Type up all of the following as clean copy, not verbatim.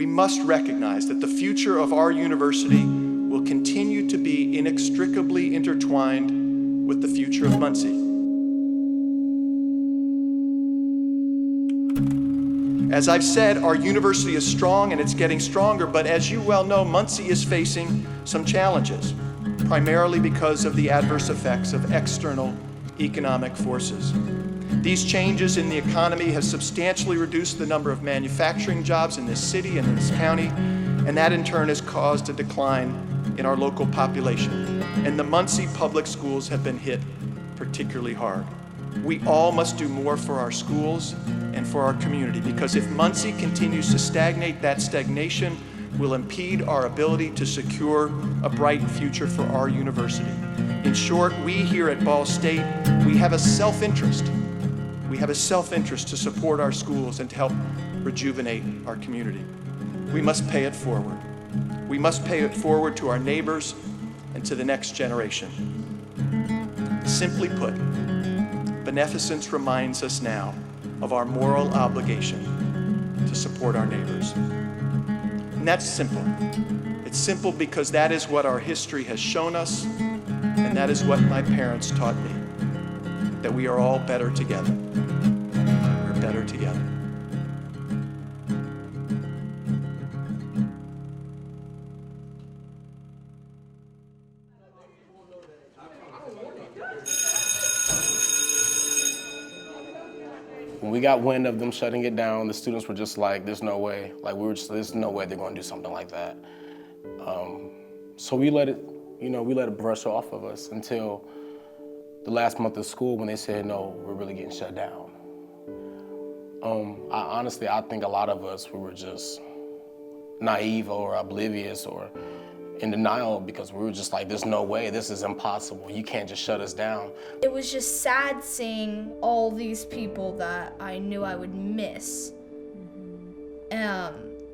We must recognize that the future of our university will continue to be inextricably intertwined with the future of Muncie. As I've said, our university is strong and it's getting stronger, but as you well know, Muncie is facing some challenges, primarily because of the adverse effects of external economic forces. These changes in the economy have substantially reduced the number of manufacturing jobs in this city and in this county, and that in turn has caused a decline in our local population. And the Muncie public schools have been hit particularly hard. We all must do more for our schools and for our community, because if Muncie continues to stagnate, that stagnation will impede our ability to secure a bright future for our university. In short, we here at Ball State, we have a self-interest. We have a self-interest to support our schools and to help rejuvenate our community. We must pay it forward. We must pay it forward to our neighbors and to the next generation. Simply put, beneficence reminds us now of our moral obligation to support our neighbors. And that's simple. It's simple because that is what our history has shown us, and that is what my parents taught me, that we are all better together. We're better together. When we got wind of them shutting it down, the students were just like, there's no way. Like, we were just, there's no way they're gonna do something like that. So we let it brush off of us until the last month of school when they said, no, we're really getting shut down. I think a lot of us, we were just naive or oblivious or in denial because we were just like, there's no way, this is impossible. You can't just shut us down. It was just sad seeing all these people that I knew I would miss.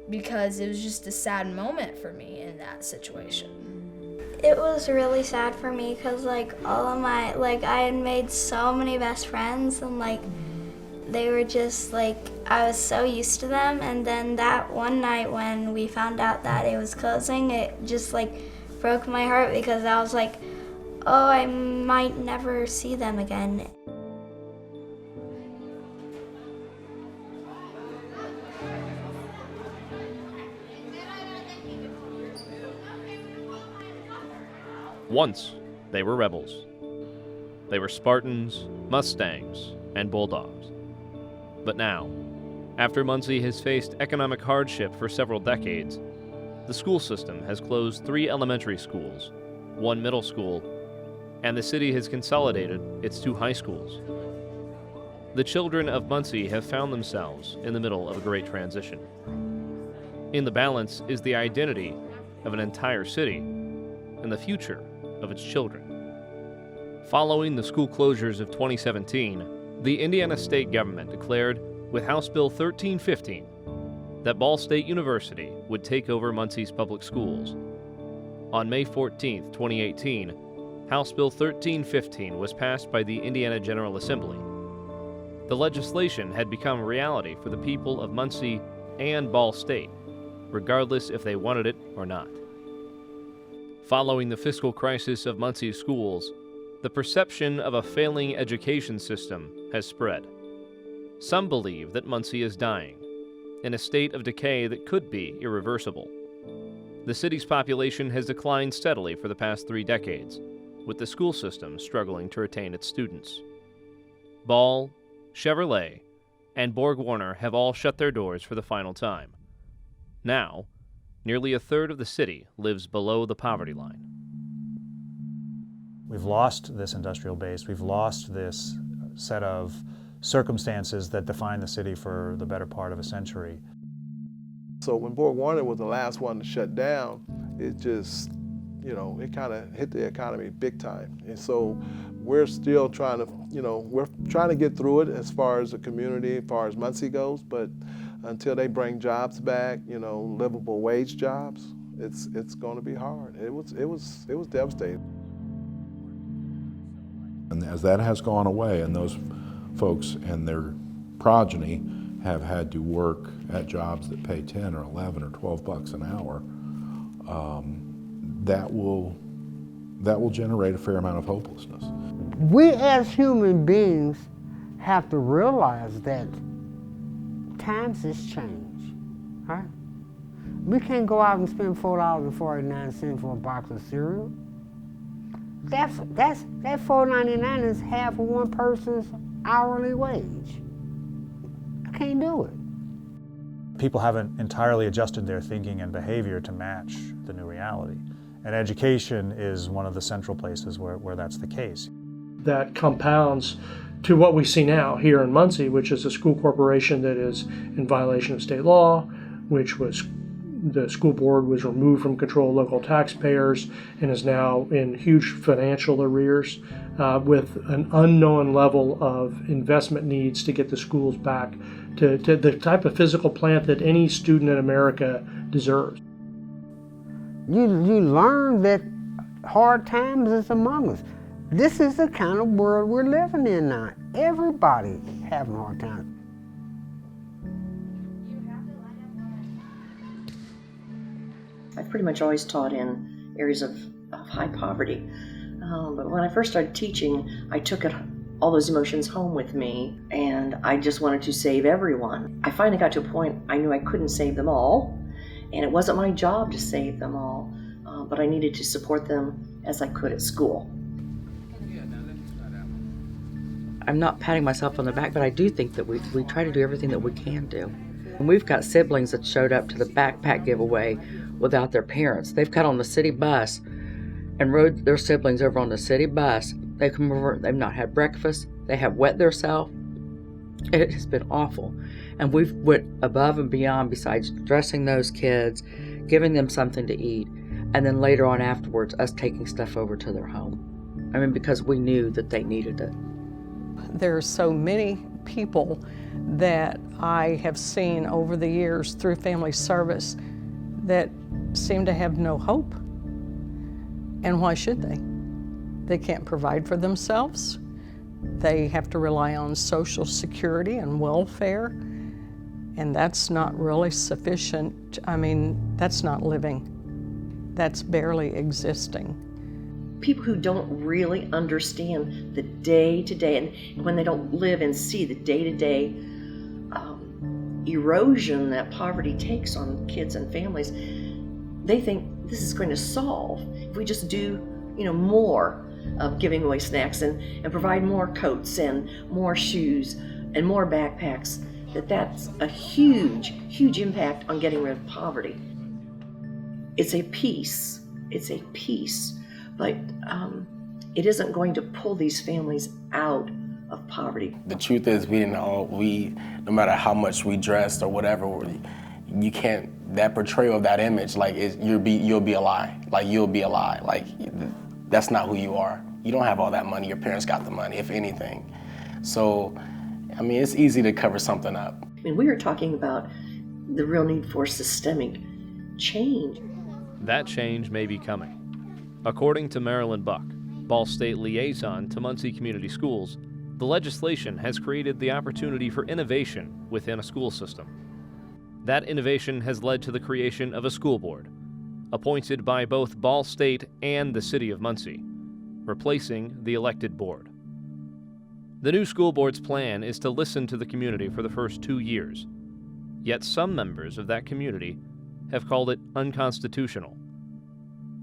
Because it was just a sad moment for me in that situation. It was really sad for me because I had made so many best friends, and they were just I was so used to them, and then that one night when we found out that it was closing, it just broke my heart because I was like, oh, I might never see them again. Once, they were rebels. They were Spartans, Mustangs, and Bulldogs. But now, after Muncie has faced economic hardship for several decades, the school system has closed 3 elementary schools, 1 middle school, and the city has consolidated its 2 high schools. The children of Muncie have found themselves in the middle of a great transition. In the balance is the identity of an entire city and the future of its children. Following the school closures of 2017, the Indiana state government declared with House Bill 1315 that Ball State University would take over Muncie's public schools. On May 14, 2018, House Bill 1315 was passed by the Indiana General Assembly. The legislation had become a reality for the people of Muncie and Ball State, regardless if they wanted it or not. Following the fiscal crisis of Muncie's schools, the perception of a failing education system has spread. Some believe that Muncie is dying, in a state of decay that could be irreversible. The city's population has declined steadily for the past 3 decades, with the school system struggling to retain its students. Ball, Chevrolet, and Borg Warner have all shut their doors for the final time. Now, nearly a third of the city lives below the poverty line. We've lost this industrial base. We've lost this set of circumstances that define the city for the better part of a century. So when Borg Warner was the last one to shut down, it just, it kind of hit the economy big time. And so we're still trying to, we're trying to get through it as far as the community, as far as Muncie goes, but until they bring jobs back, livable wage jobs, it's going to be hard. It was devastating. And as that has gone away and those folks and their progeny have had to work at jobs that pay 10 or 11 or 12 bucks an hour, that will generate a fair amount of hopelessness. We as human beings have to realize that times has changed, right? We can't go out and spend $4.49 for a box of cereal. That $4.99 is half of one person's hourly wage. I can't do it. People haven't entirely adjusted their thinking and behavior to match the new reality. And education is one of the central places where that's the case. That compounds to what we see now here in Muncie, which is a school corporation that is in violation of state law, which was the school board was removed from control of local taxpayers and is now in huge financial arrears with an unknown level of investment needs to get the schools back to the type of physical plant that any student in America deserves. You learn that hard times is among us. This is the kind of world we're living in now. Everybody having a hard time. I've pretty much always taught in areas of high poverty. But when I first started teaching, I took all those emotions home with me, and I just wanted to save everyone. I finally got to a point I knew I couldn't save them all, and it wasn't my job to save them all, but I needed to support them as I could at school. I'm not patting myself on the back, but I do think that we try to do everything that we can do. And we've got siblings that showed up to the backpack giveaway without their parents. They've got on the city bus and rode their siblings over on the city bus. They come over, they've not had breakfast, they have wet themselves. It has been awful. And we've went above and beyond besides dressing those kids, giving them something to eat, and then later on afterwards, us taking stuff over to their home. I mean, because we knew that they needed it. There are so many people that I have seen over the years through family service that seem to have no hope. And why should they? They can't provide for themselves. They have to rely on Social Security and welfare, and that's not really sufficient. I mean, that's not living. That's barely existing. People who don't really understand the day-to-day, and when they don't live and see the day-to-day erosion that poverty takes on kids and families, they think this is going to solve if we just do, more of giving away snacks and provide more coats and more shoes and more backpacks, that's a huge, huge impact on getting rid of poverty. It's a piece, but it isn't going to pull these families out of poverty. The truth is, no matter how much we dressed or whatever, you can't, that portrayal of that image, you'll be a lie. You'll be a lie. That's not who you are. You don't have all that money. Your parents got the money, if anything. So, it's easy to cover something up. We are talking about the real need for systemic change. That change may be coming. According to Marilyn Buck, Ball State liaison to Muncie Community Schools, the legislation has created the opportunity for innovation within a school system. That innovation has led to the creation of a school board, appointed by both Ball State and the City of Muncie, replacing the elected board. The new school board's plan is to listen to the community for the first 2 years, yet some members of that community have called it unconstitutional.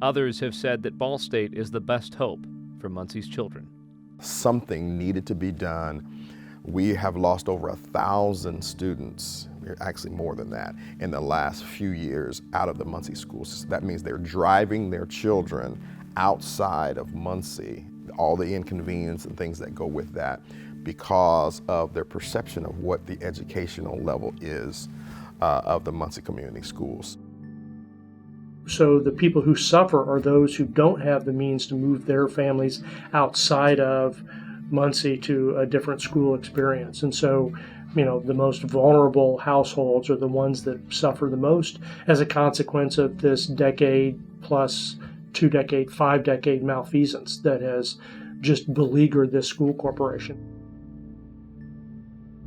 Others have said that Ball State is the best hope for Muncie's children. Something needed to be done. We have lost over 1,000 students, actually more than that, in the last few years out of the Muncie schools. That means they're driving their children outside of Muncie, all the inconvenience and things that go with that, because of their perception of what the educational level is of the Muncie community schools. So the people who suffer are those who don't have the means to move their families outside of Muncie to a different school experience. And so, the most vulnerable households are the ones that suffer the most as a consequence of this decade plus 2-decade, 5-decade malfeasance that has just beleaguered this school corporation.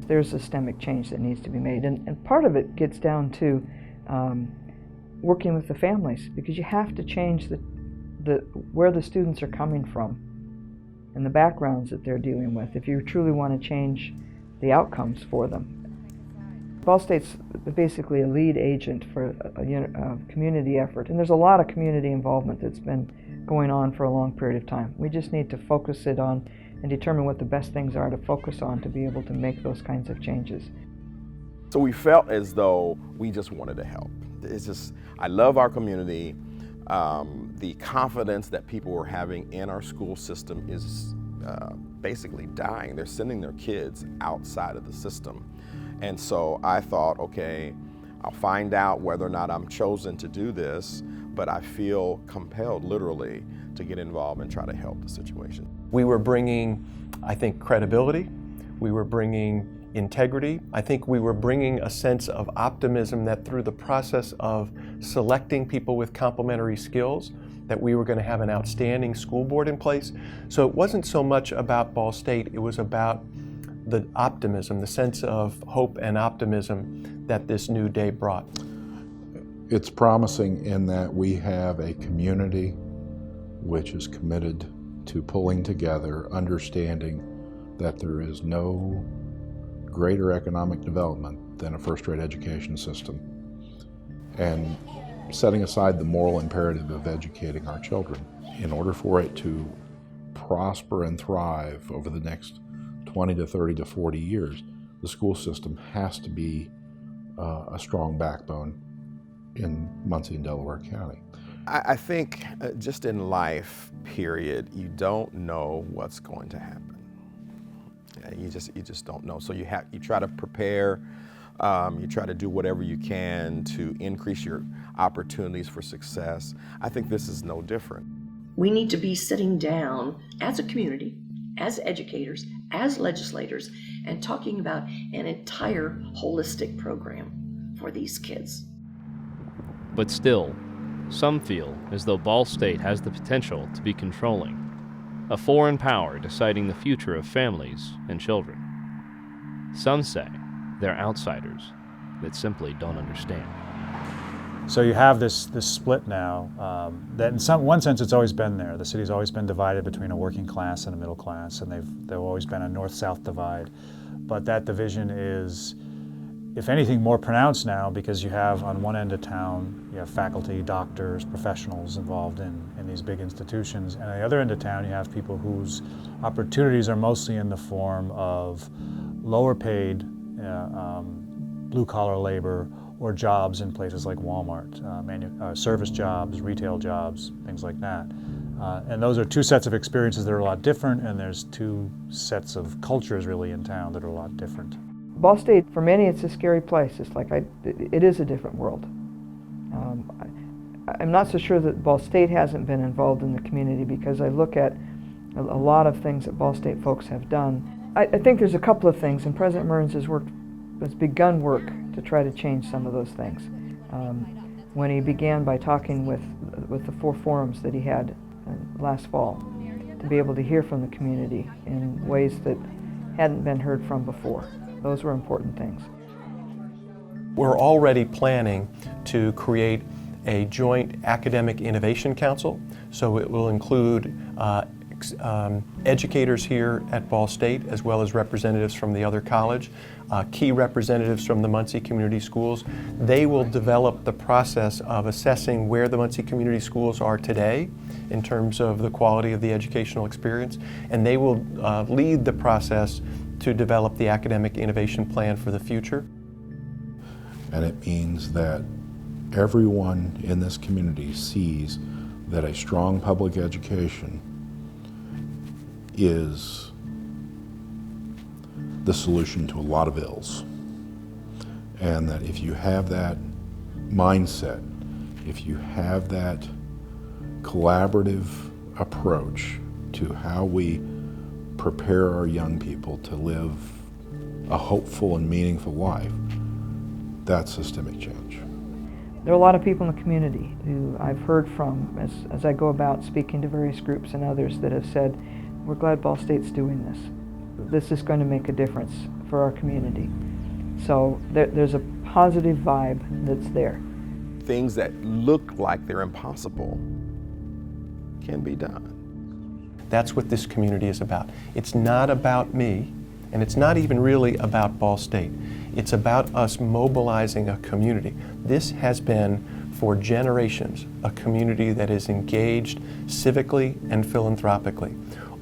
There's systemic change that needs to be made, and part of it gets down to working with the families, because you have to change where the students are coming from and the backgrounds that they're dealing with if you truly want to change the outcomes for them. Ball State's basically a lead agent for a community effort, and there's a lot of community involvement that's been going on for a long period of time. We just need to focus it on and determine what the best things are to focus on to be able to make those kinds of changes. So we felt as though we just wanted to help. It's just, I love our community. The confidence that people were having in our school system is basically dying. They're sending their kids outside of the system. And so I thought, okay, I'll find out whether or not I'm chosen to do this, but I feel compelled, literally, to get involved and try to help the situation. We were bringing, I think, credibility. We were bringing integrity. I think we were bringing a sense of optimism that through the process of selecting people with complementary skills, that we were going to have an outstanding school board in place. So it wasn't so much about Ball State, it was about the optimism, the sense of hope and optimism that this new day brought. It's promising in that we have a community which is committed to pulling together, understanding that there is no greater economic development than a first-rate education system, and setting aside the moral imperative of educating our children. In order for it to prosper and thrive over the next 20 to 30 to 40 years, the school system has to be a strong backbone in Muncie and Delaware County. I think just in life, period, you don't know what's going to happen. You just don't know. So you try to prepare, you try to do whatever you can to increase your opportunities for success. I think this is no different. We need to be sitting down as a community, as educators, as legislators, and talking about an entire holistic program for these kids. But still, some feel as though Ball State has the potential to be controlling, a foreign power deciding the future of families and children. Some say they're outsiders that simply don't understand. So you have this split now that in one sense it's always been there. The city's always been divided between a working class and a middle class, and there've always been a north-south divide. But that division is, if anything, more pronounced now, because you have on one end of town, you have faculty, doctors, professionals involved in these big institutions, and on the other end of town you have people whose opportunities are mostly in the form of lower paid blue-collar labor or jobs in places like Walmart, service jobs, retail jobs, things like that. And those are two sets of experiences that are a lot different, and there's two sets of cultures really in town that are a lot different. Ball State, for many, it's a scary place. It's like it is a different world. I'm not so sure that Ball State hasn't been involved in the community, because I look at a lot of things that Ball State folks have done. I think there's a couple of things, and President Mearns has begun work to try to change some of those things. When he began by talking with the 4 forums that he had last fall, to be able to hear from the community in ways that hadn't been heard from before. Those were important things. We're already planning to create a joint academic innovation council, so it will include educators here at Ball State, as well as representatives from the other college, key representatives from the Muncie Community Schools. They will develop the process of assessing where the Muncie Community Schools are today in terms of the quality of the educational experience, and they will lead the process to develop the academic innovation plan for the future. And it means that everyone in this community sees that a strong public education is the solution to a lot of ills. And that if you have that mindset, if you have that collaborative approach to how we prepare our young people to live a hopeful and meaningful life, that's systemic change. There are a lot of people in the community who I've heard from as I go about speaking to various groups and others that have said, we're glad Ball State's doing this. This is going to make a difference for our community. So there's a positive vibe that's there. Things that look like they're impossible can be done. That's what this community is about. It's not about me, and it's not even really about Ball State. It's about us mobilizing a community. This has been, for generations, a community that is engaged civically and philanthropically.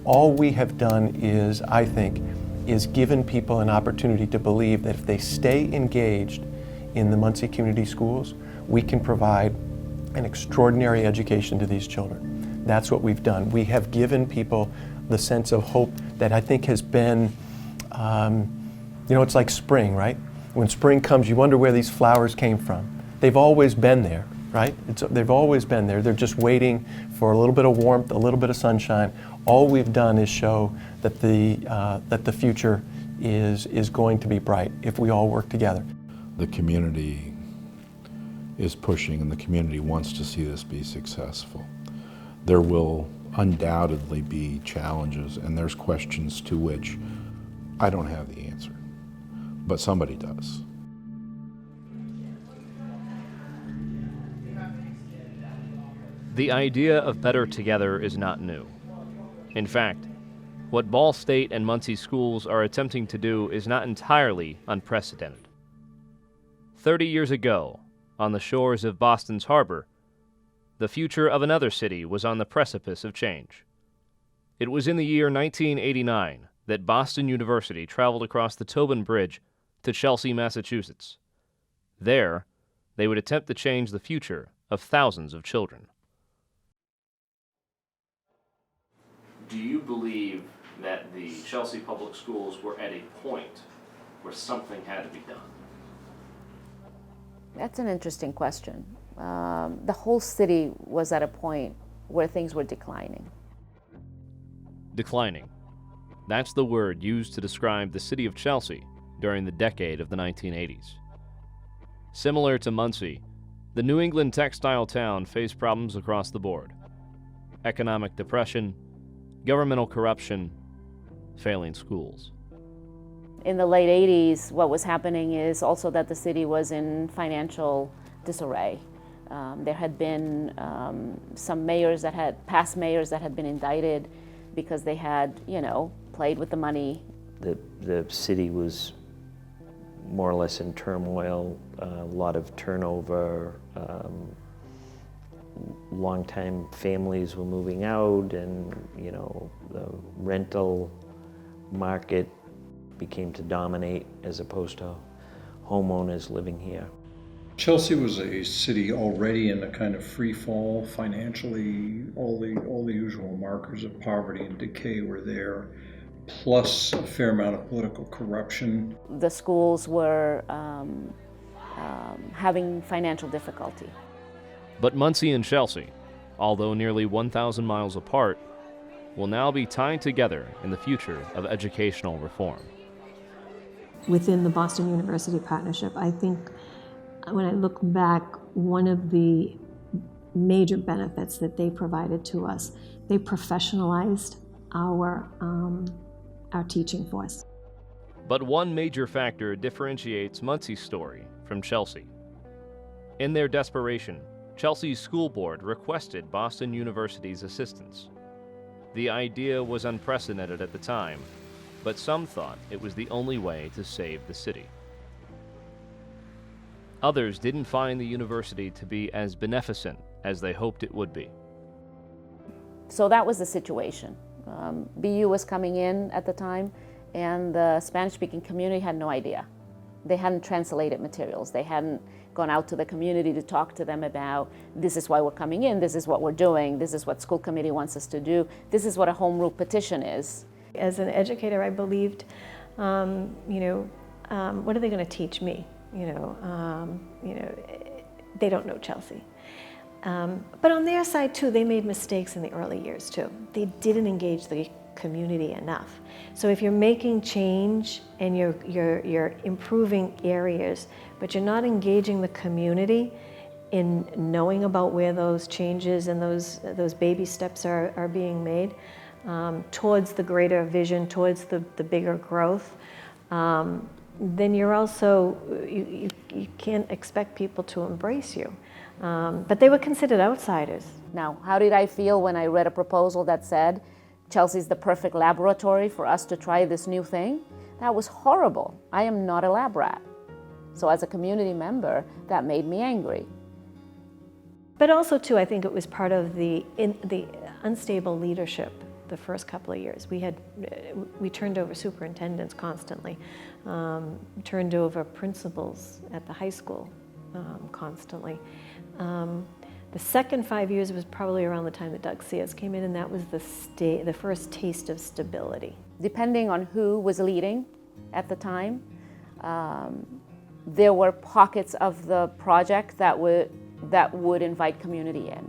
All we have done is, I think, is given people an opportunity to believe that if they stay engaged in the Muncie Community Schools, we can provide an extraordinary education to these children. That's what we've done. We have given people the sense of hope that I think has been, it's like spring, right? When spring comes, you wonder where these flowers came from. They've always been there, right? They've always been there. They're just waiting for a little bit of warmth, a little bit of sunshine. All we've done is show that the future is going to be bright if we all work together. The community is pushing, and the community wants to see this be successful. There will undoubtedly be challenges, and there's questions to which I don't have the answer, but somebody does. The idea of better together is not new. In fact, what Ball State and Muncie schools are attempting to do is not entirely unprecedented. 30 years ago, on the shores of Boston's harbor, the future of another city was on the precipice of change. It was in the year 1989 that Boston University traveled across the Tobin Bridge to Chelsea, Massachusetts. There, they would attempt to change the future of thousands of children. Do you believe that the Chelsea Public Schools were at a point where something had to be done? That's an interesting question. The whole city was at a point where things were declining. Declining. That's the word used to describe the city of Chelsea during the decade of the 1980s. Similar to Muncie, the New England textile town faced problems across the board. Economic depression, governmental corruption, failing schools. In the late 80s, what was happening is also that the city was in financial disarray. There had been some past mayors that had been indicted because they had, played with the money. The city was more or less in turmoil, a lot of turnover. Longtime families were moving out, and the rental market became to dominate as opposed to homeowners living here. Chelsea was a city already in a kind of free fall financially. All the usual markers of poverty and decay were there, plus a fair amount of political corruption. The schools were having financial difficulty. But Muncie and Chelsea, although nearly 1,000 miles apart, will now be tied together in the future of educational reform. Within the Boston University Partnership, I think when I look back, one of the major benefits that they provided to us, they professionalized our teaching force. But one major factor differentiates Muncie's story from Chelsea. In their desperation, Chelsea's school board requested Boston University's assistance. The idea was unprecedented at the time, but some thought it was the only way to save the city. Others didn't find the university to be as beneficent as they hoped it would be. So that was the situation. BU was coming in at the time, and the Spanish-speaking community had no idea. They hadn't translated materials. They hadn't gone out to the community to talk to them about, this is why we're coming in, this is what we're doing, this is what school committee wants us to do, this is what a home rule petition is. As an educator, I believed, what are they going to teach me? They don't know Chelsea. But on their side too, they made mistakes in the early years too. They didn't engage the community enough. So if you're making change and you're improving areas, but you're not engaging the community in knowing about where those changes and those baby steps are being made towards the greater vision, towards the bigger growth, then you're also, you can't expect people to embrace you. But they were considered outsiders. Now, how did I feel when I read a proposal that said, Chelsea's the perfect laboratory for us to try this new thing? That was horrible. I am not a lab rat. So as a community member, that made me angry. But also, too, I think it was part of the unstable leadership the first couple of years. We turned over superintendents constantly, turned over principals at the high school constantly. The second 5 years was probably around the time that Doug Sears came in, and that was the first taste of stability. Depending on who was leading at the time, there were pockets of the project that would invite community in.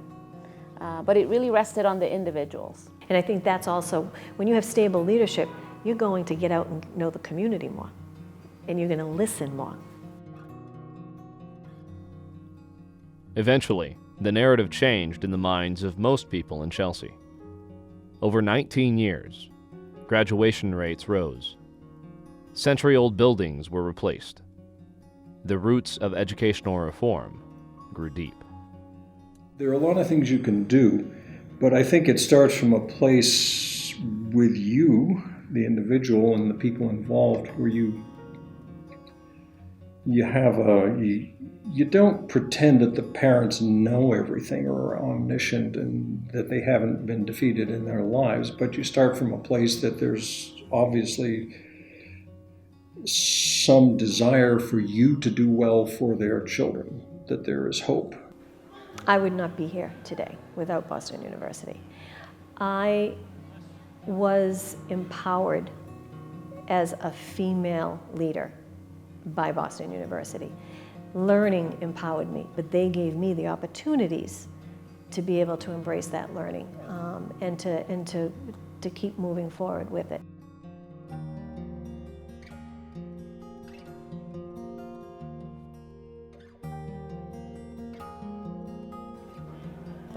But it really rested on the individuals. And I think that's also, when you have stable leadership, you're going to get out and know the community more, and you're going to listen more. Eventually, the narrative changed in the minds of most people in Chelsea. Over 19 years, graduation rates rose. Century-old buildings were replaced. The roots of educational reform grew deep. There are a lot of things you can do, but I think it starts from a place with you, the individual, and the people involved, where you don't pretend that the parents know everything or are omniscient and that they haven't been defeated in their lives, but you start from a place that there's obviously some desire for you to do well for their children, that there is hope. I would not be here today without Boston University. I was empowered as a female leader by Boston University. Learning empowered me, but they gave me the opportunities to be able to embrace that learning and to keep moving forward with it.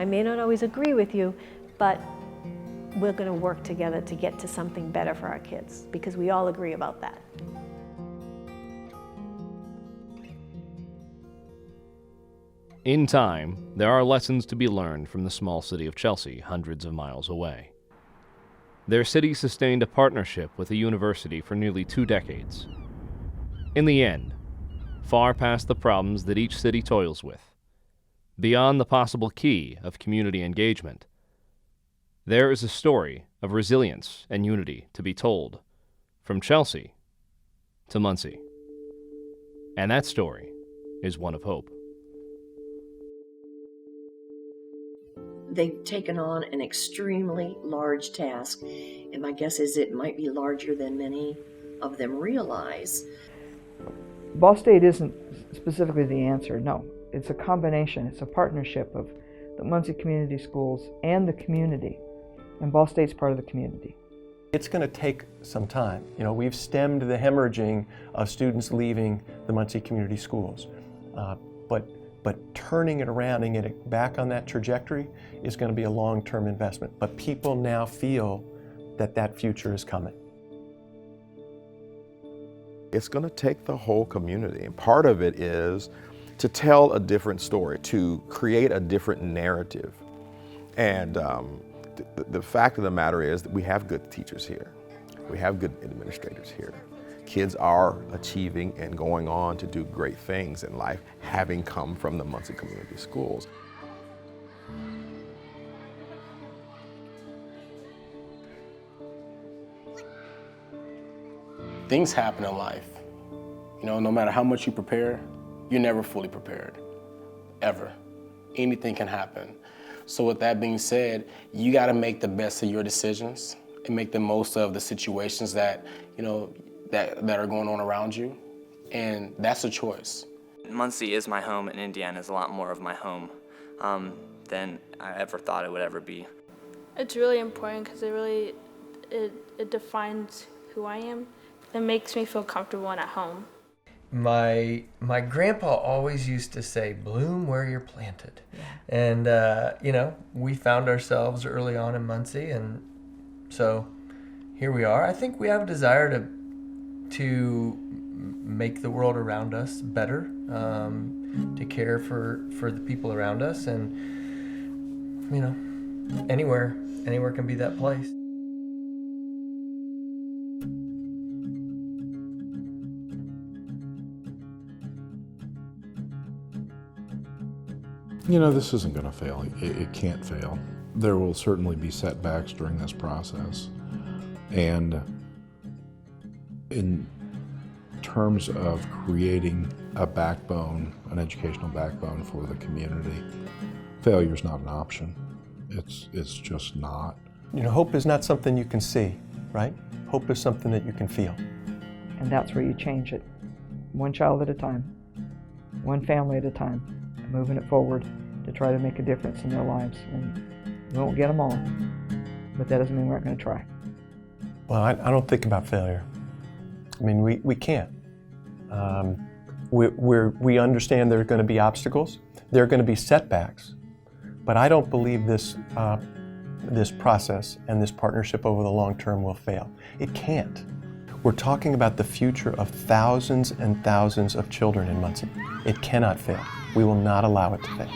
I may not always agree with you, but we're going to work together to get to something better for our kids, because we all agree about that. In time, there are lessons to be learned from the small city of Chelsea, hundreds of miles away. Their city sustained a partnership with a university for nearly 2 decades. In the end, far past the problems that each city toils with, beyond the possible key of community engagement, there is a story of resilience and unity to be told, from Chelsea to Muncie. And that story is one of hope. They've taken on an extremely large task, and my guess is it might be larger than many of them realize. Ball State isn't specifically the answer, no. It's a combination, it's a partnership of the Muncie Community Schools and the community, and Ball State's part of the community. It's going to take some time. You know, we've stemmed the hemorrhaging of students leaving the Muncie Community Schools, but turning it around and getting it back on that trajectory is going to be a long-term investment. But people now feel that that future is coming. It's going to take the whole community, and part of it is to tell a different story, to create a different narrative. And the fact of the matter is that we have good teachers here. We have good administrators here. Kids are achieving and going on to do great things in life, having come from the Muncie Community Schools. Things happen in life. You know, no matter how much you prepare, you're never fully prepared, ever. Anything can happen. So with that being said, you gotta make the best of your decisions and make the most of the situations that, you know, that are going on around you. And that's a choice. Muncie is my home, and Indiana is a lot more of my home than I ever thought it would ever be. It's really important because it defines who I am. It makes me feel comfortable and at home. My grandpa always used to say, bloom where you're planted. Yeah. And, you know, we found ourselves early on in Muncie, and so here we are. I think we have a desire to to make the world around us better, to care for the people around us, and you know, anywhere can be that place. You know, this isn't going to fail. It can't fail. There will certainly be setbacks during this process. And in terms of creating a backbone, an educational backbone for the community, failure is not an option. It's just not. You know, hope is not something you can see, right? Hope is something that you can feel. And that's where you change it. One child at a time, one family at a time, moving it forward to try to make a difference in their lives. And we won't get them all, but that doesn't mean we're not going to try. Well, I don't think about failure. I mean, we can't. We understand there are going to be obstacles, there are going to be setbacks, but I don't believe this process and this partnership over the long term will fail. It can't. We're talking about the future of thousands and thousands of children in Muncie. It cannot fail. We will not allow it to fail.